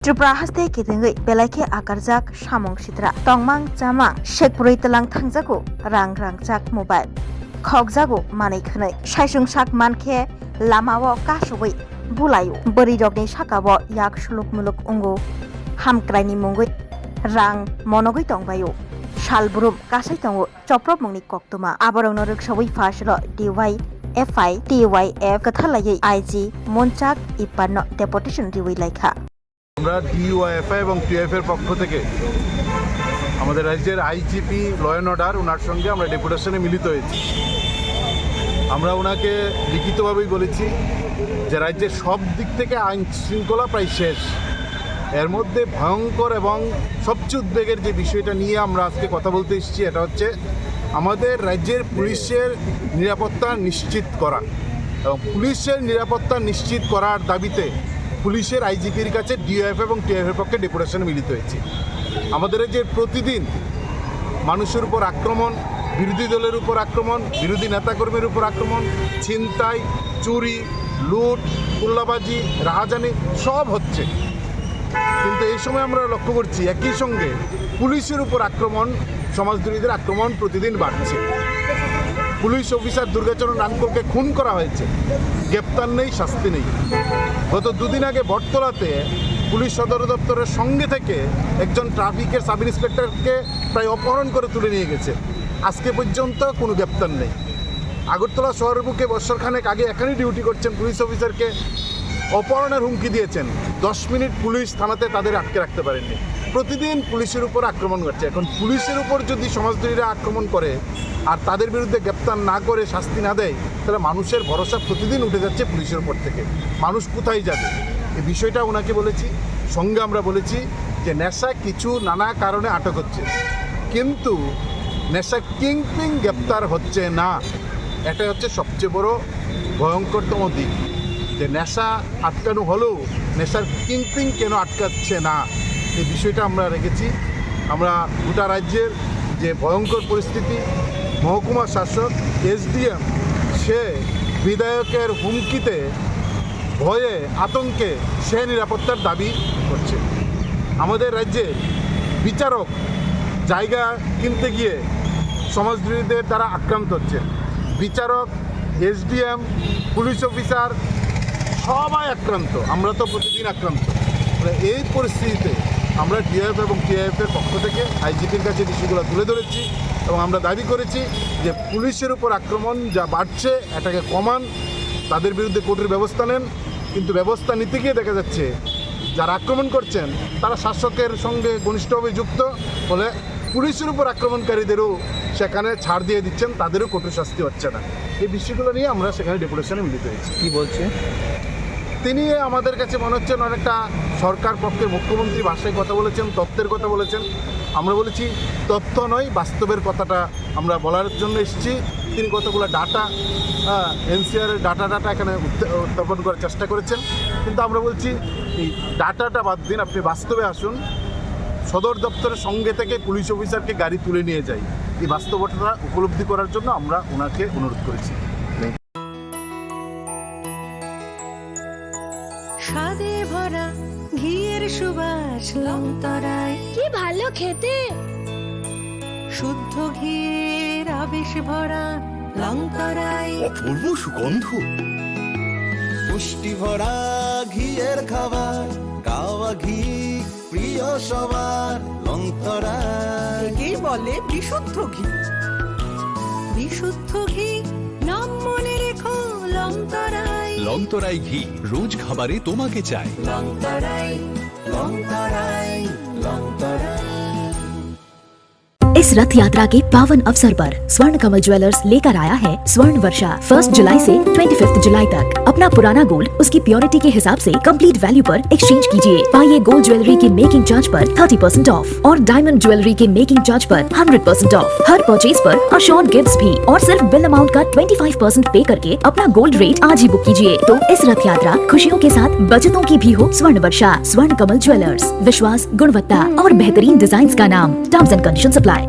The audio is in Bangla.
Tripura haste kitengui belai akarjak samung sitra tongmang jamang shekpurui telang thangjago rang jak mobile khokjago manai khwnai saisung sak mankhe lamao kasubui bulayo bori rokni sakao yak suluk-muluk ungo hamkraini mungui rang monogui tongbayo salburum kasai tongo choprop mungni koktuma aborongno ruksobui faslo DYFI TYF kathalayai IG monchak ipanno deputation diwi laikha আমরা ডিওয়াইএফআই এবং টিএফ এর পক্ষ থেকে আমাদের রাজ্যের আইজিপি ল অ্যান্ড অর্ডার ওনার সঙ্গে আমরা ডেপুটেশনে মিলিত হয়েছি। আমরা ওনাকে লিখিতভাবেই বলেছি যে রাজ্যের সব দিক থেকে আইন শৃঙ্খলা প্রায় শেষ, এর মধ্যে ভয়ঙ্কর এবং সবচেয়ে উদ্বেগের যে বিষয়টা নিয়ে আমরা আজকে কথা বলতে এসেছি এটা হচ্ছে আমাদের রাজ্যের পুলিশের নিরাপত্তা নিশ্চিত করা এবং পুলিশের নিরাপত্তা নিশ্চিত করার দাবিতে পুলিশের আইজিপির কাছে ডিওএফ এবং টিএফের পক্ষে ডেপুটেশন মিলিত হয়েছে। আমাদের যে প্রতিদিন মানুষের উপর আক্রমণ, বিরোধী দলের উপর আক্রমণ, বিরোধী নেতাকর্মীর উপর আক্রমণ, ছিনতাই, চুরি, লুট, কুল্লাবাজি, রাহাজানি সব হচ্ছে, কিন্তু এই সময় আমরা লক্ষ্য করছি একই সঙ্গে পুলিশের উপর আক্রমণ, সমাজবিরোধীদের আক্রমণ প্রতিদিন বাড়ছে। পুলিশ অফিসার দুর্গাচরণ রাঙ্কলকে খুন করা হয়েছে, গ্রেপ্তার নেই, শাস্তি নেই। গত দুদিন আগে বটতলাতে পুলিশ সদর দপ্তরের সঙ্গে থেকে একজন ট্রাফিকের সাব ইন্সপেক্টরকে প্রায় অপহরণ করে তুলে নিয়ে গেছে, আজকে পর্যন্ত কোনো গ্রেপ্তার নেই। আগরতলা শহরের বুকে বছরখানেক আগে এখানেই ডিউটি করছেন পুলিশ অফিসারকে অপহরণের হুমকি দিয়েছেন, 10 মিনিট পুলিশ থানাতে তাদের আটকে রাখতে পারেননি। প্রতিদিন পুলিশের উপর আক্রমণ করছে। এখন পুলিশের উপর যদি সমাজদ্রোহীরা আক্রমণ করে আর তাদের বিরুদ্ধে গ্রেপ্তার না করে শাস্তি না দেয়, তাহলে মানুষের ভরসা প্রতিদিন উঠে যাচ্ছে পুলিশের উপর থেকে। মানুষ কোথায় যাবে? এই বিষয়টা ওনাকে বলেছি। সঙ্গে আমরা বলেছি যে নেশা কিছু নানা কারণে আটক হচ্ছে, কিন্তু নেশা কিংপিং গ্রেপ্তার হচ্ছে না। এটাই হচ্ছে সবচেয়ে বড় ভয়ঙ্করতম দিক, যে নেশা আটকানো হলেও নেশার কিংপিং কেন আটকাচ্ছে না, এই বিষয়টা আমরা রেখেছি। আমরা গোটা রাজ্যের যে ভয়ঙ্কর পরিস্থিতি, মহকুমা শাসক এসডিএম সে বিধায়কের হুমকিতে ভয়ে আতঙ্কে সে নিরাপত্তার দাবি করছে। আমাদের রাজ্যে বিচারক জায়গা কিনতে গিয়ে সমাজবিরোধীদের দ্বারা আক্রান্ত হচ্ছে। বিচারক, এসডিএম, পুলিশ অফিসার সবাই আক্রান্ত, আমরা তো প্রতিদিন আক্রান্ত। এই পরিস্থিতিতে আমরা ডিএফ এবং টিএফের পক্ষ থেকে আইজিপির কাছে বিষয়গুলো তুলে ধরেছি এবং আমরা দাবি করেছি যে পুলিশের উপর আক্রমণ যা বাড়ছে এটাকে কমান, তাদের বিরুদ্ধে কঠোর ব্যবস্থা নেন। কিন্তু ব্যবস্থা নিতে গিয়ে দেখা যাচ্ছে যারা আক্রমণ করছেন তারা শাসকের সঙ্গে ঘনিষ্ঠভাবে যুক্ত, ফলে পুলিশের উপর আক্রমণকারীদেরও সেখানে ছাড় দিয়ে দিচ্ছেন, তাদেরও কঠোর শাস্তি হচ্ছে না। এই বিষয়গুলো নিয়ে আমরা সেখানে ডেপুটেশনে মিলিত হয়েছি। কী বলছে তিনি? আমাদের কাছে মনে হচ্ছে অনেকটা সরকার পক্ষের মুখ্যমন্ত্রী ভাষায় কথা বলেছেন, তথ্যের কথা বলেছেন। আমরা বলেছি তথ্য নয়, বাস্তবের কথাটা আমরা বলার জন্য এসেছি। তিনি কতগুলো ডাটা, এনসিআর ডাটা এখানে উত্থাপন করার চেষ্টা করেছেন, কিন্তু আমরা বলছি এই ডাটাটা বাদ দিন, আপনি বাস্তবে আসুন। সদর দপ্তরের সঙ্গে থেকে পুলিশ অফিসারকে গাড়ি তুলে নিয়ে যায়, এই বাস্তবতা উপলব্ধি করার জন্য আমরা ওনাকে অনুরোধ করেছি। স্বাদে ভরা ঘিয়ের সুবাস লংতরায়, কি ভালো খেতে। শুদ্ধ ঘিয়ের আবেশ ভরা লংতরায়, অপূর্ব সুগন্ধ, পুষ্টি ভরা ঘিয়ের খাবার, গাওয়া ঘি প্রিয় সবার লংতরায়। একেই বলে বিশুদ্ধ ঘি। বিশুদ্ধ ঘি নাম মনে রেখো লংতরায়। লংতরাই ঘি রোজ খাবারে তোমাকে চাই। লংতরায়, লংতরায়, লংতরায়। इस रथ यात्रा के पावन अवसर पर स्वर्ण कमल ज्वेलर्स लेकर आया है स्वर्ण वर्षा। 1 जुलाई से 25 जुलाई तक अपना पुराना गोल्ड उसकी प्योरिटी के हिसाब से कंप्लीट वैल्यू पर एक्सचेंज कीजिए। पाइए गोल्ड ज्वेलरी की मेकिंग चार्ज पर 30% ऑफ और डायमंड ज्वेलरी के मेकिंग चार्ज पर 100% ऑफ। हर परचेज पर अशोर्ड गिफ्ट्स भी, और सिर्फ बिल अमाउंट का 25% पे करके अपना गोल्ड रेट आज ही बुक कीजिए। तो इस रथ यात्रा खुशियों के साथ बचतों की भी हो। स्वर्ण वर्षा, स्वर्ण कमल ज्वेलर्स, विश्वास, गुणवत्ता और बेहतरीन डिजाइन का नाम। Terms and conditions apply.